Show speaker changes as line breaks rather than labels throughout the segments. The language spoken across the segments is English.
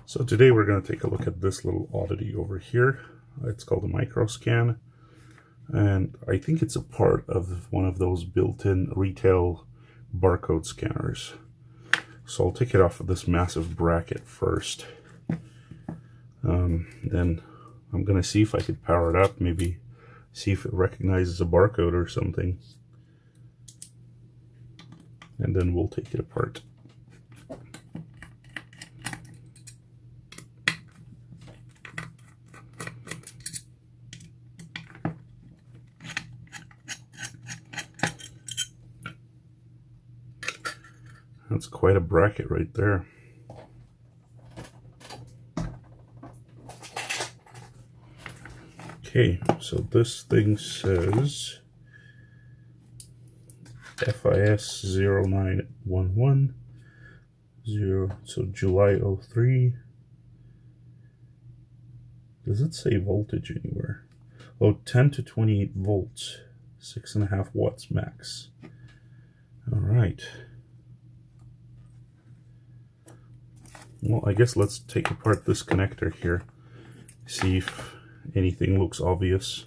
So today we're going to take a look at this little oddity over here. It's called a micro scan, and I think it's a part of one of those built-in retail barcode scanners. So I'll take it off of this massive bracket first. Then I'm going to see if I could power it up, maybe see if it recognizes a barcode or something. And then we'll take it apart. That's quite a bracket right there. Okay, so this thing says FIS 0911 so July 03. Does it say voltage anywhere? Oh, 10 to 28 volts, 6.5 watts max. All right. Well, I guess let's take apart this connector here, see if anything looks obvious.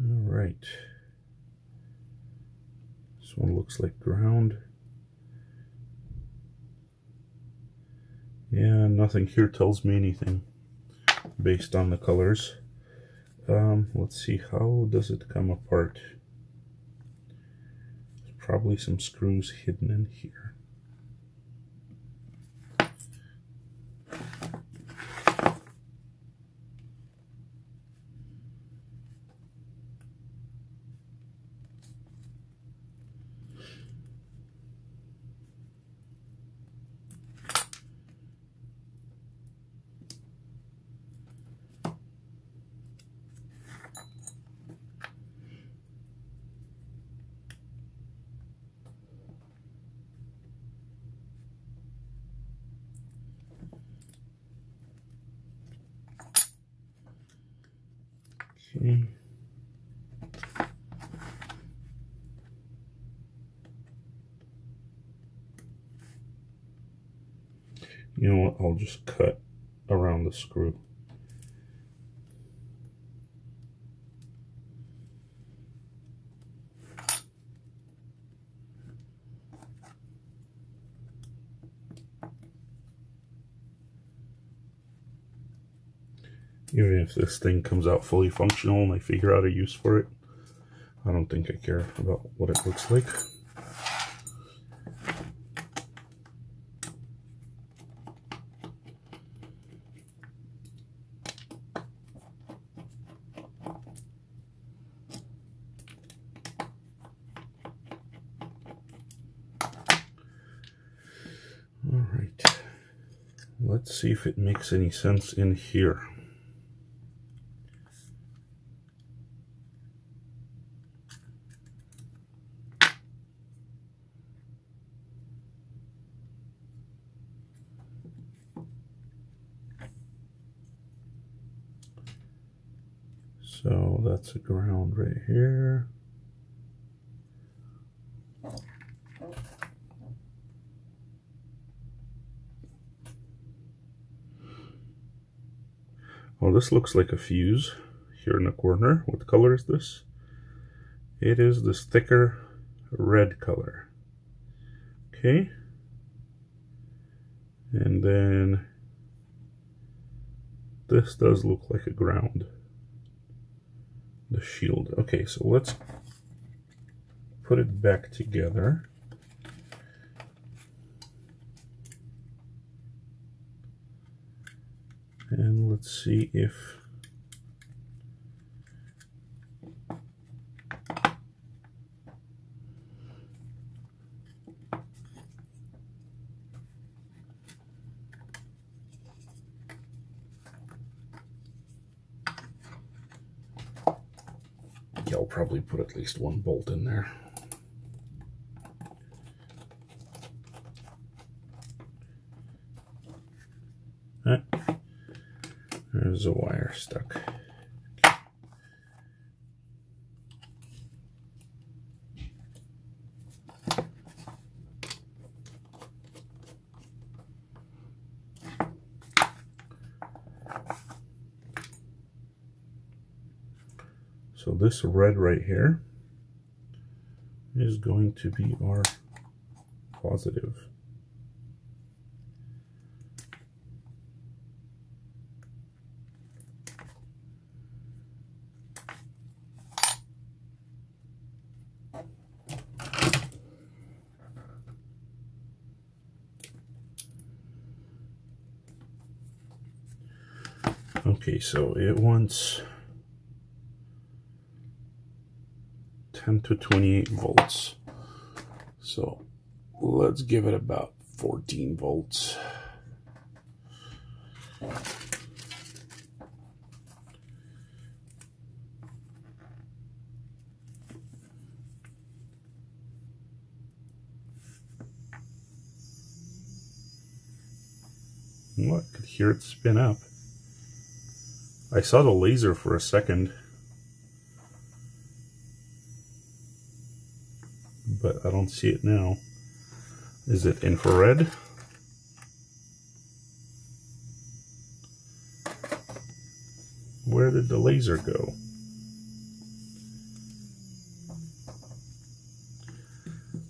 All right. This one looks like ground. Yeah, nothing here tells me anything based on the colors. Let's see, how does it come apart? There's probably some screws hidden in here. Okay. You know what, I'll just cut around the screw. Even if this thing comes out fully functional and I figure out a use for it, I don't think I care about what it looks like. All right, let's see if it makes any sense in here. So that's a ground right here. Oh, this looks like a fuse here in the corner. What color is this? It is this thicker red color. Okay. And then this does look like a ground. The shield. Okay, so let's put it back together. And let's see if I'll probably put at least one bolt in there. There's a wire stuck. So this red right here is going to be our positive. Okay, so it wants 10 to 28 volts. So let's give it about 14 volts. Well, I could hear it spin up. I saw the laser for a second, but I don't see it now. Is it infrared? Where did the laser go?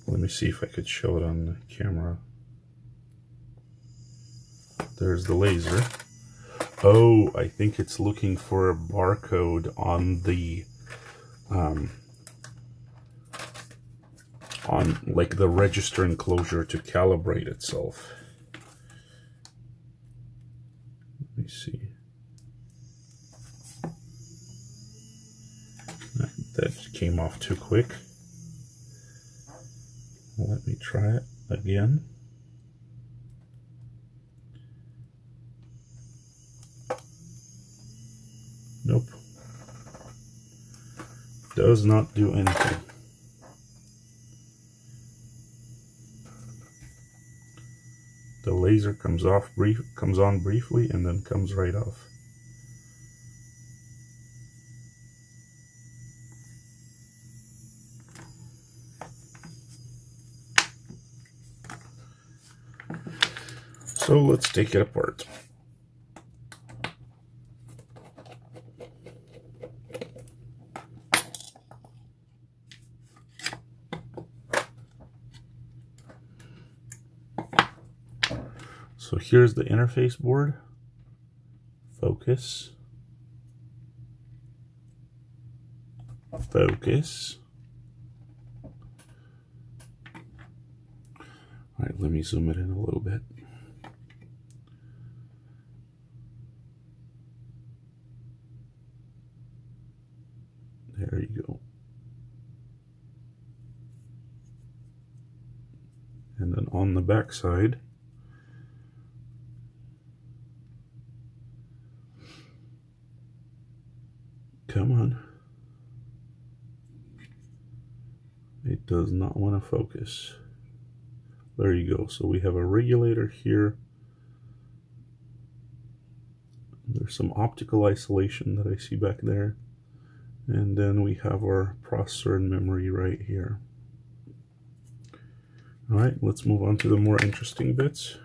Let me see if I could show it on the camera. There's the laser. Oh, I think it's looking for a barcode on the on like the register enclosure to calibrate itself. Let me see. That came off too quick. Let me try it again. Nope. Does not do anything. The laser comes on briefly and then comes right off. So let's take it apart. So here's the interface board. Focus. Focus. All right, let me zoom it in a little bit. There you go. And then on the back side, come on. It does not want to focus. There you go. So we have a regulator here. There's some optical isolation that I see back there. And then we have our processor and memory right here. All right, let's move on to the more interesting bits.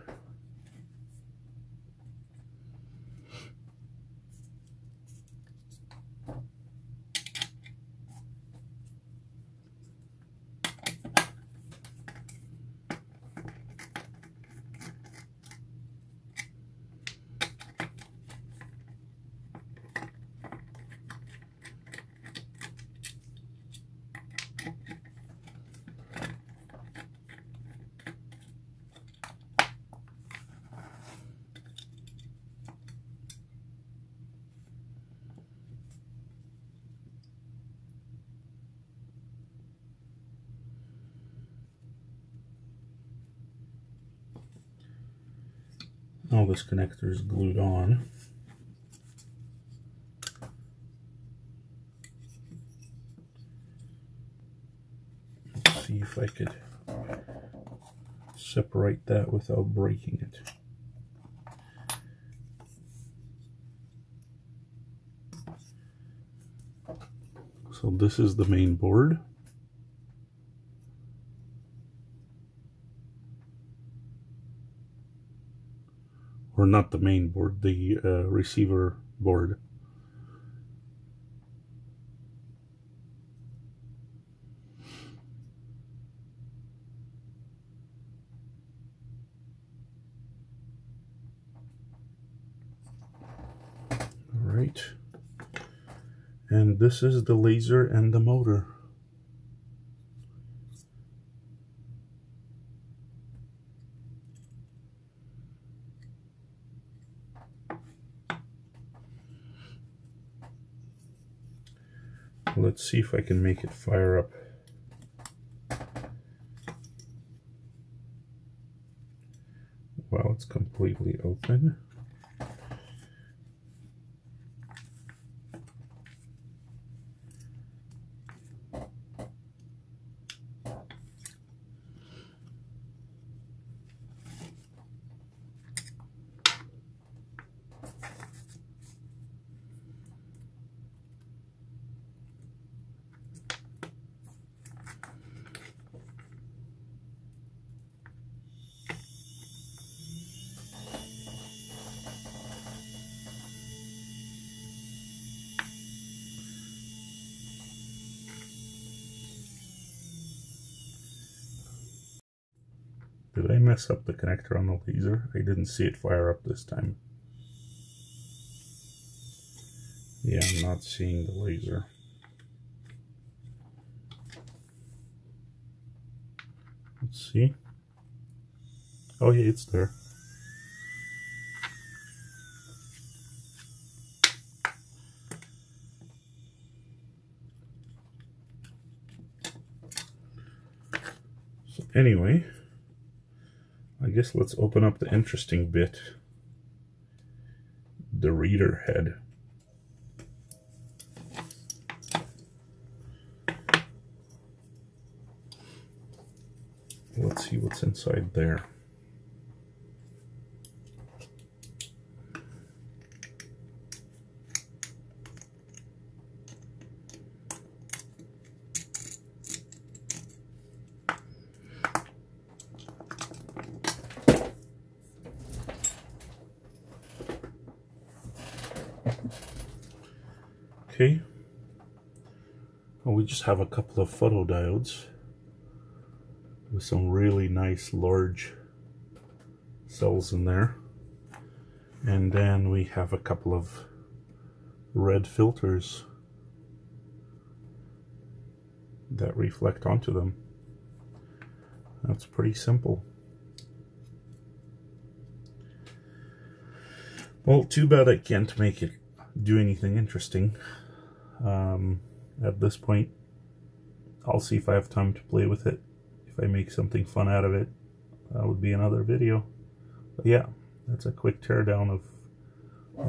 All this connector is glued on. Let's see if I could separate that without breaking it. So this is the main board. Or not the main board, the receiver board. Alright. And this is the laser and the motor. Let's see if I can make it fire up. Wow, it's completely open. Did I mess up the connector on the laser? I didn't see it fire up this time. Yeah, I'm not seeing the laser. Let's see. Oh yeah, it's there. So anyway, I guess let's open up the interesting bit. The reader head. Let's see what's inside there. Okay, well, we just have a couple of photodiodes with some really nice large cells in there, and then we have a couple of red filters that reflect onto them. That's pretty simple. Well, too bad I can't make it do anything interesting. At this point, I'll see if I have time to play with it. If I make something fun out of it, that would be another video. But yeah, that's a quick teardown of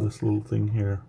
this little thing here.